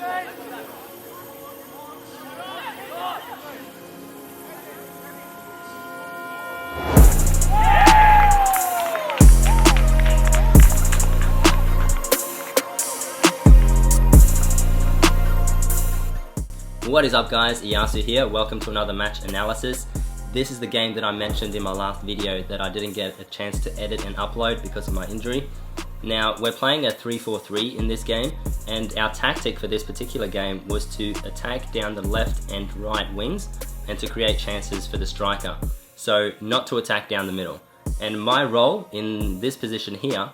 What is up guys, Eyasu here, welcome to another match analysis. This is the game that I mentioned in my last video that I didn't get a chance to edit and upload because of my injury. Now we're playing a 3-4-3 in this game, and our tactic for this particular game was to attack down the left and right wings and to create chances for the striker. So not to attack down the middle. And my role in this position here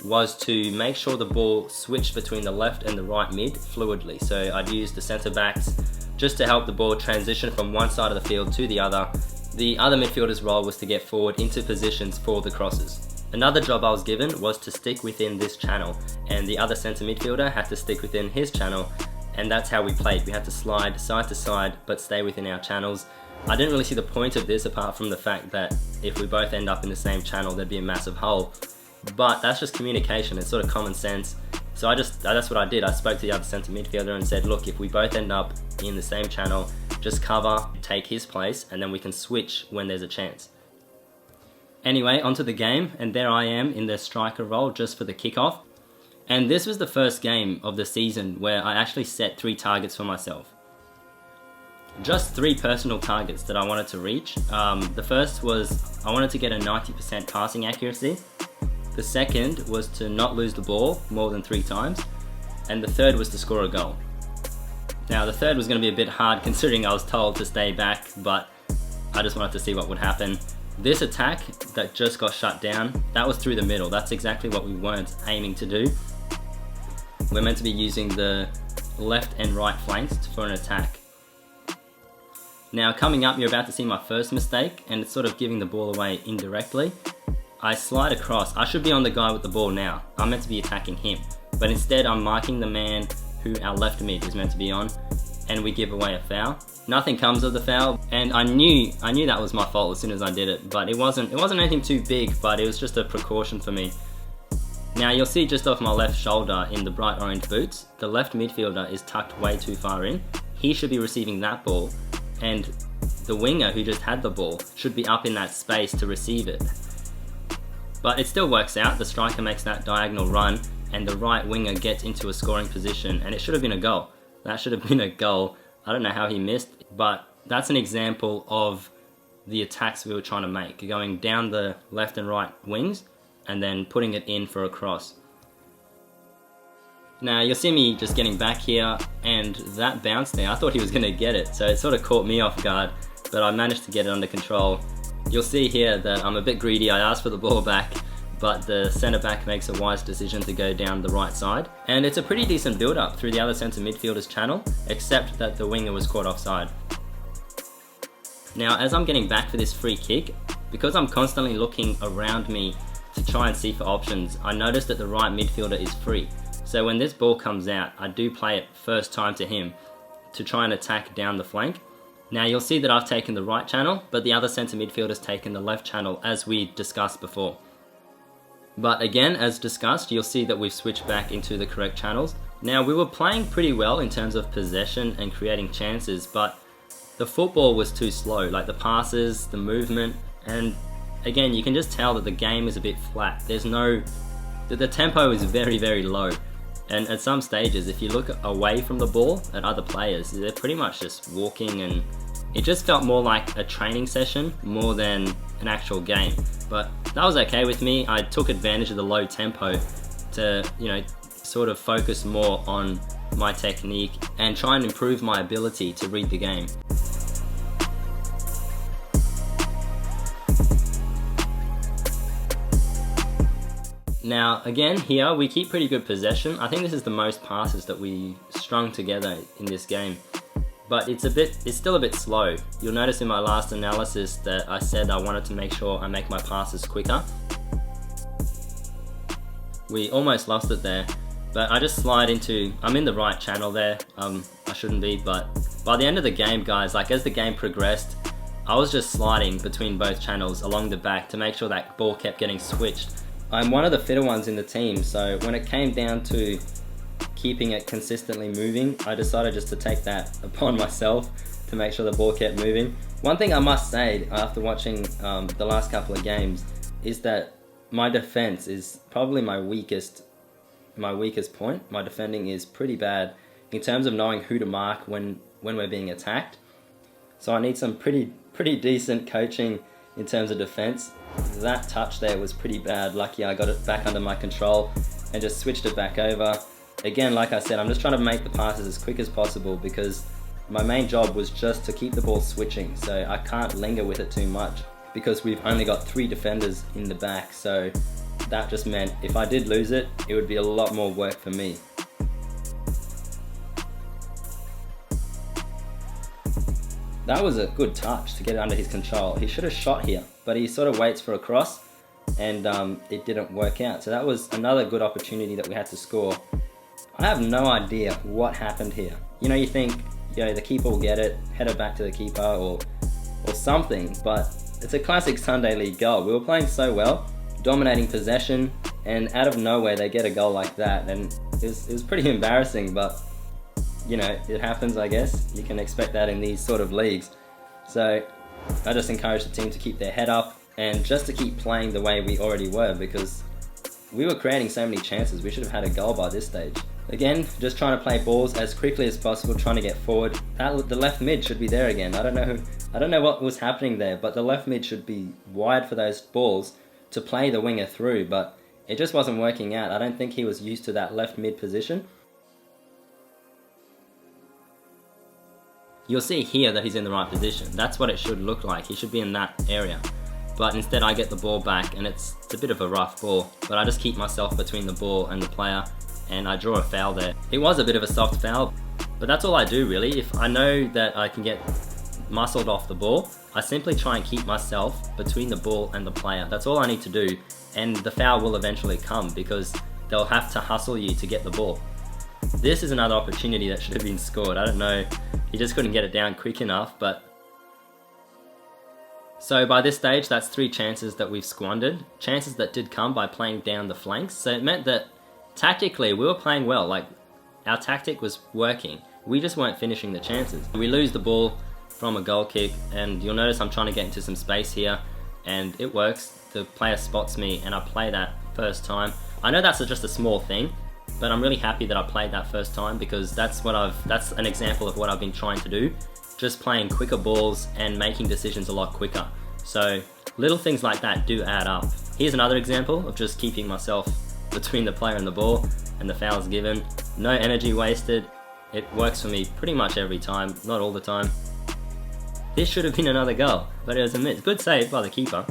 was to make sure the ball switched between the left and the right mid fluidly. So I'd use the centre backs just to help the ball transition from one side of the field to the other. The other midfielder's role was to get forward into positions for the crosses. Another job I was given was to stick within this channel, and the other centre midfielder had to stick within his channel, and that's how we played. We had to slide side to side but stay within our channels. I didn't really see the point of this apart from the fact that if we both end up in the same channel there'd be a massive hole. But that's just communication, it's sort of common sense. So that's what I did. I spoke to the other centre midfielder and said, look, if we both end up in the same channel, just cover, take his place, and then we can switch when there's a chance. Anyway, onto the game, and there I am in the striker role just for the kickoff. And this was the first game of the season where I actually set 3 targets for myself. Just 3 personal targets that I wanted to reach. The first was I wanted to get a 90% passing accuracy. The second was to not lose the ball more than 3 times, and the third was to score a goal. Now the third was going to be a bit hard considering I was told to stay back, but I just wanted to see what would happen. This attack that just got shut down, that was through the middle. That's exactly what we weren't aiming to do. We're meant to be using the left and right flanks for an attack. Now coming up, you're about to see my first mistake, and it's sort of giving the ball away indirectly. I slide across. I should be on the guy with the ball now. I'm meant to be attacking him. But instead I'm marking the man who our left mid is meant to be on, and we give away a foul. Nothing comes of the foul, and I knew that was my fault as soon as I did it, but it wasn't anything too big, but it was just a precaution for me. Now you'll see just off my left shoulder in the bright orange boots, the left midfielder is tucked way too far in. He should be receiving that ball, and the winger who just had the ball should be up in that space to receive it. But it still works out. The striker makes that diagonal run and the right winger gets into a scoring position, and it should have been a goal. That should have been a goal. I don't know how he missed, but that's an example of the attacks we were trying to make, going down the left and right wings and then putting it in for a cross. Now you'll see me just getting back here, and that bounce there, I thought he was going to get it, so it sort of caught me off guard, but I managed to get it under control. You'll see here that I'm a bit greedy. I asked for the ball back, but the centre back makes a wise decision to go down the right side. And it's a pretty decent build up through the other centre midfielder's channel, except that the winger was caught offside. Now as I'm getting back for this free kick, because I'm constantly looking around me to try and see for options, I noticed that the right midfielder is free. So when this ball comes out, I do play it first time to him to try and attack down the flank. Now you'll see that I've taken the right channel, but the other centre midfielder's taken the left channel as we discussed before. But again, as discussed, you'll see that we've switched back into the correct channels. Now we were playing pretty well in terms of possession and creating chances, but the football was too slow, like the passes, the movement, and again you can just tell that the game is a bit flat. The tempo is very, very low. And at some stages, if you look away from the ball at other players, they're pretty much just walking, and it just felt more like a training session more than an actual game. But that was okay with me. I took advantage of the low tempo to, sort of focus more on my technique and try and improve my ability to read the game. Now again here we keep pretty good possession. I think this is the most passes that we strung together in this game, but it's still a bit slow. You'll notice in my last analysis that I said I wanted to make sure I make my passes quicker. We almost lost it there, but I just slide into, I'm in the right channel there. I shouldn't be, but by the end of the game guys, like as the game progressed, I was just sliding between both channels along the back to make sure that ball kept getting switched. I'm one of the fitter ones in the team, so when it came down to keeping it consistently moving, I decided just to take that upon myself to make sure the ball kept moving. One thing I must say after watching the last couple of games is that my defense is probably my weakest point. My defending is pretty bad in terms of knowing who to mark when we're being attacked. So I need some pretty decent coaching in terms of defense. That touch there was pretty bad. Lucky I got it back under my control and just switched it back over. Again, like I said, I'm just trying to make the passes as quick as possible because my main job was just to keep the ball switching, so I can't linger with it too much because we've only got 3 defenders in the back, so that just meant if I did lose it, it would be a lot more work for me. That was a good touch to get it under his control. He should have shot here, but he sort of waits for a cross and it didn't work out. So that was another good opportunity that we had to score. I have no idea what happened here. You know, you think, you know, the keeper will get it, head it back to the keeper or something, but it's a classic Sunday League goal. We were playing so well, dominating possession, and out of nowhere they get a goal like that, and it was pretty embarrassing, but you know, it happens, I guess. You can expect that in these sort of leagues. So I just encourage the team to keep their head up and just to keep playing the way we already were, because we were creating so many chances. We should have had a goal by this stage. Again, just trying to play balls as quickly as possible, trying to get forward. The left mid should be there again. I don't know what was happening there, but the left mid should be wide for those balls to play the winger through, but it just wasn't working out. I don't think he was used to that left mid position. You'll see here that he's in the right position. That's what it should look like. He should be in that area. But instead I get the ball back and it's a bit of a rough ball, but I just keep myself between the ball and the player and I draw a foul there. It was a bit of a soft foul, but that's all I do really. If I know that I can get muscled off the ball, I simply try and keep myself between the ball and the player. That's all I need to do, and the foul will eventually come because they'll have to hustle you to get the ball. This is another opportunity that should have been scored. I don't know, he just couldn't get it down quick enough, but... So by this stage, that's 3 chances that we've squandered. Chances that did come by playing down the flanks. So it meant that tactically we were playing well, like our tactic was working. We just weren't finishing the chances. We lose the ball from a goal kick, and you'll notice I'm trying to get into some space here, and it works. The player spots me and I play that first time. I know that's just a small thing, but I'm really happy that I played that first time because that's an example of what I've been trying to do. Just playing quicker balls and making decisions a lot quicker. So little things like that do add up. Here's another example of just keeping myself between the player and the ball, and the foul's given. No energy wasted. It works for me pretty much every time, not all the time. This should have been another goal, but it was a miss. Good save by the keeper.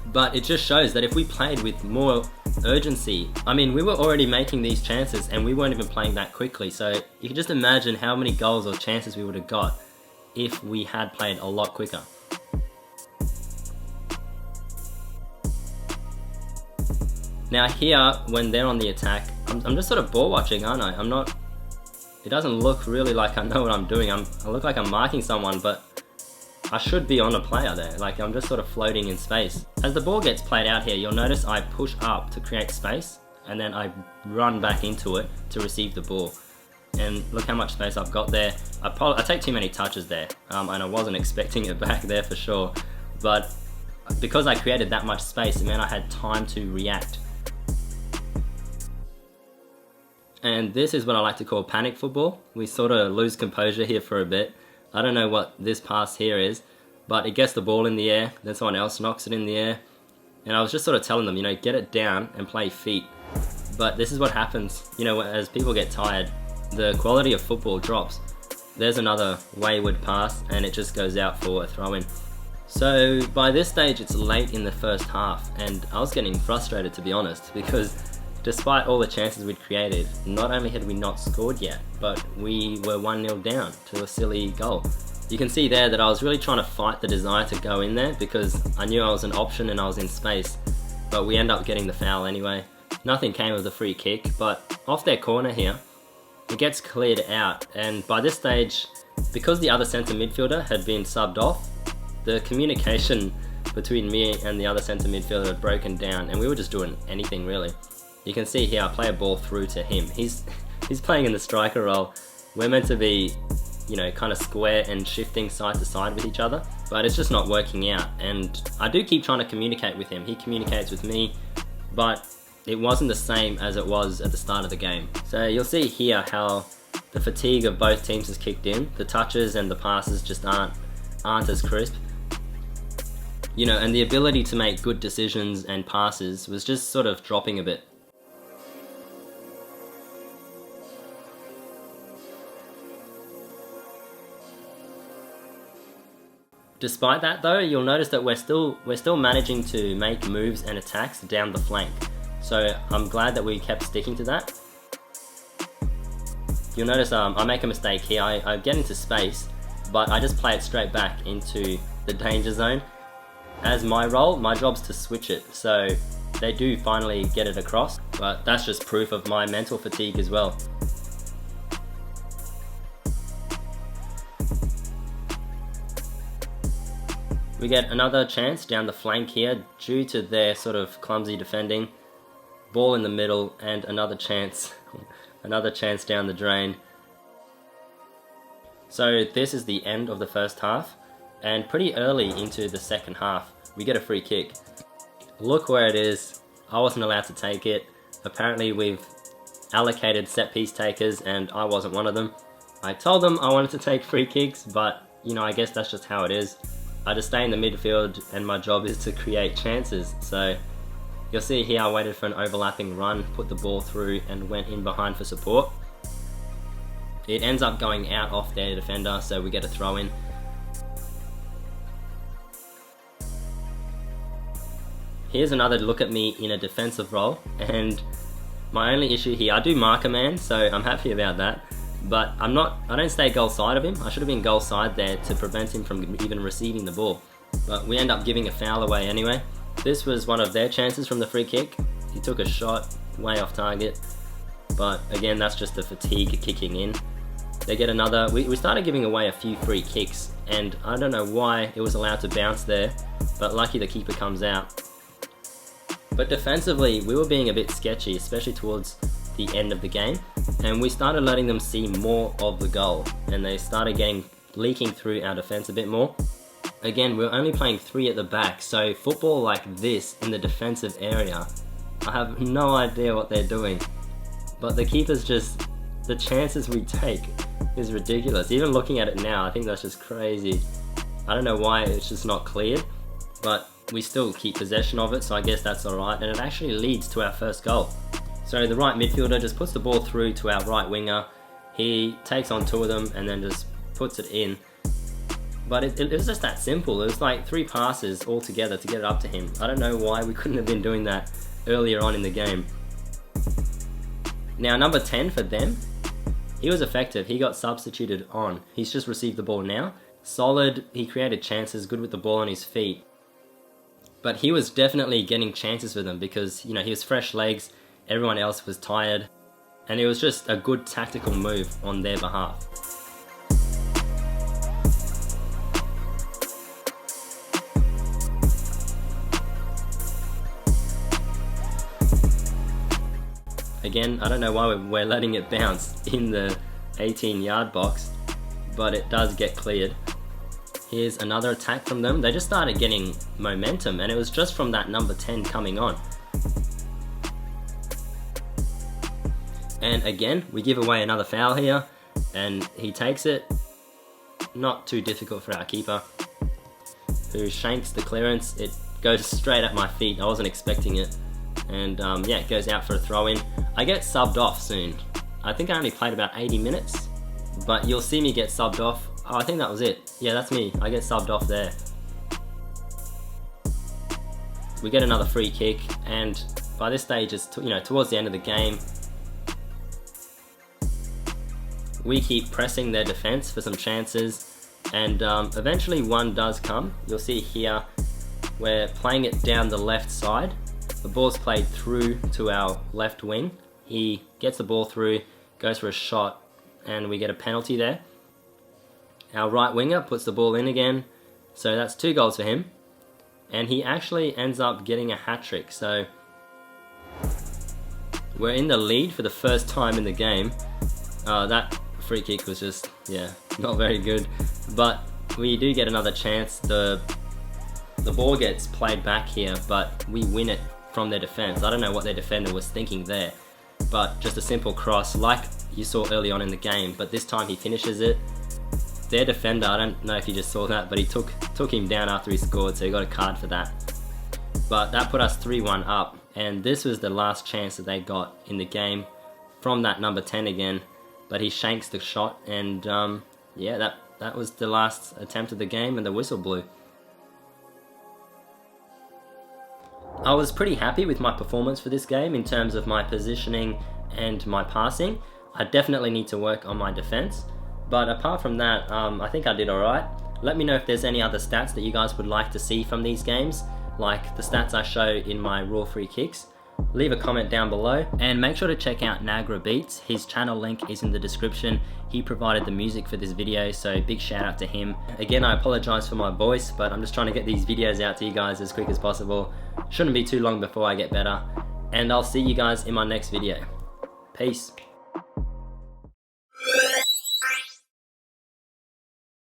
But it just shows that if we played with more urgency, I mean, we were already making these chances and we weren't even playing that quickly, so you can just imagine how many goals or chances we would have got if we had played a lot quicker. Now here, when they're on the attack, I'm just sort of ball watching, aren't I? It doesn't look really like I know what I'm doing. I look like I'm marking someone, but I should be on a player there. Like, I'm just sort of floating in space. As the ball gets played out here, you'll notice I push up to create space, and then I run back into it to receive the ball. And look how much space I've got there. I take too many touches there, and I wasn't expecting it back there for sure. But because I created that much space, it meant I had time to react. And this is what I like to call panic football. We sort of lose composure here for a bit. I don't know what this pass here is, but it gets the ball in the air, then someone else knocks it in the air. And I was just sort of telling them, you know, get it down and play feet. But this is what happens, you know, as people get tired, the quality of football drops. There's another wayward pass and it just goes out for a throw-in. So by this stage, it's late in the first half, and I was getting frustrated, to be honest, because despite all the chances we'd created, not only had we not scored yet, but we were 1-0 down to a silly goal. You can see there that I was really trying to fight the desire to go in there because I knew I was an option and I was in space, but we end up getting the foul anyway. Nothing came of the free kick, but off their corner here, it gets cleared out, and by this stage, because the other centre midfielder had been subbed off, the communication between me and the other centre midfielder had broken down, and we were just doing anything really. You can see here I play a ball through to him. He's playing in the striker role. We're meant to be, you know, kind of square and shifting side to side with each other, but it's just not working out. And I do keep trying to communicate with him. He communicates with me, but it wasn't the same as it was at the start of the game. So you'll see here how the fatigue of both teams has kicked in. The touches and the passes just aren't as crisp. You know, and the ability to make good decisions and passes was just sort of dropping a bit. Despite that though, you'll notice that we're still managing to make moves and attacks down the flank. So I'm glad that we kept sticking to that. You'll notice I make a mistake here. I get into space, but I just play it straight back into the danger zone. As my role, my job's to switch it, so they do finally get it across, but that's just proof of my mental fatigue as well. We get another chance down the flank here due to their sort of clumsy defending. Ball in the middle and another chance. Another chance down the drain. So this is the end of the first half, and pretty early into the second half we get a free kick. Look where it is. I wasn't allowed to take it. Apparently we've allocated set piece takers and I wasn't one of them. I told them I wanted to take free kicks, but you know, I guess that's just how it is. I just stay in the midfield and my job is to create chances. So you'll see here I waited for an overlapping run, put the ball through and went in behind for support. It ends up going out off their defender, so we get a throw in. Here's another look at me in a defensive role, and my only issue here, I do mark a man, so I'm happy about that. But I don't stay goal side of him. I should have been goal side there to prevent him from even receiving the ball. But we end up giving a foul away anyway. This was one of their chances from the free kick. He took a shot way off target. But again, that's just the fatigue kicking in. They get another. We started giving away a few free kicks, and I don't know why it was allowed to bounce there, but lucky the keeper comes out. But defensively, we were being a bit sketchy, especially towards the end of the game, and we started letting them see more of the goal, and they started leaking through our defense a bit more. Again, we're only playing 3 at the back, so football like this in the defensive area, I have no idea what they're doing. But the keepers just, the chances we take is ridiculous. Even looking at it now, I think that's just crazy. I don't know why it's just not cleared, but we still keep possession of it, so I guess that's alright, and it actually leads to our first goal. So the right midfielder just puts the ball through to our right winger. He takes on 2 of them and then just puts it in. But it was just that simple. It was like 3 passes all together to get it up to him. I don't know why we couldn't have been doing that earlier on in the game. Now number 10 for them, he was effective. He got substituted on. He's just received the ball now. Solid, he created chances, good with the ball on his feet. But he was definitely getting chances for them because, you know, he was fresh legs, everyone else was tired, and it was just a good tactical move on their behalf. Again, I don't know why we're letting it bounce in the 18-yard box, but it does get cleared. Here's another attack from them. They just started getting momentum, and it was just from that number 10 coming on. And again, we give away another foul here, and he takes it. Not too difficult for our keeper, who shanks the clearance. It goes straight at my feet. I wasn't expecting it. And yeah, it goes out for a throw-in. I get subbed off soon. I think I only played about 80 minutes, but you'll see me get subbed off. Oh, I think that was it. Yeah, that's me. I get subbed off there. We get another free kick, and by this stage, it's towards the end of the game. We keep pressing their defense for some chances, and eventually one does come. You'll see here, we're playing it down the left side. The ball's played through to our left wing. He gets the ball through, goes for a shot, and we get a penalty there. Our right winger puts the ball in again, so that's 2 goals for him. And he actually ends up getting a hat-trick, so We're in the lead for the first time in the game. That free kick was just, yeah, not very good. But we do get another chance. The ball gets played back here, but we win it from their defense. I don't know what their defender was thinking there, but just a simple cross like you saw early on in the game, but this time he finishes it. Their defender, I don't know if you just saw that, but he took him down after he scored, so he got a card for that. But that put us 3-1 up, and this was the last chance that they got in the game from that number 10 again, but he shanks the shot, and yeah, that was the last attempt of the game, and the whistle blew. I was pretty happy with my performance for this game in terms of my positioning and my passing. I definitely need to work on my defense, but apart from that, I think I did alright. Let me know if there's any other stats that you guys would like to see from these games, like the stats I show in my raw free kicks. Leave a comment down below, and make sure to check out Nagra Beats. His channel link is in the description. He provided the music for this video, so big shout out to him. Again, I apologize for my voice, but I'm just trying to get these videos out to you guys as quick as possible. Shouldn't be too long before I get better, and I'll see you guys in my next video. Peace.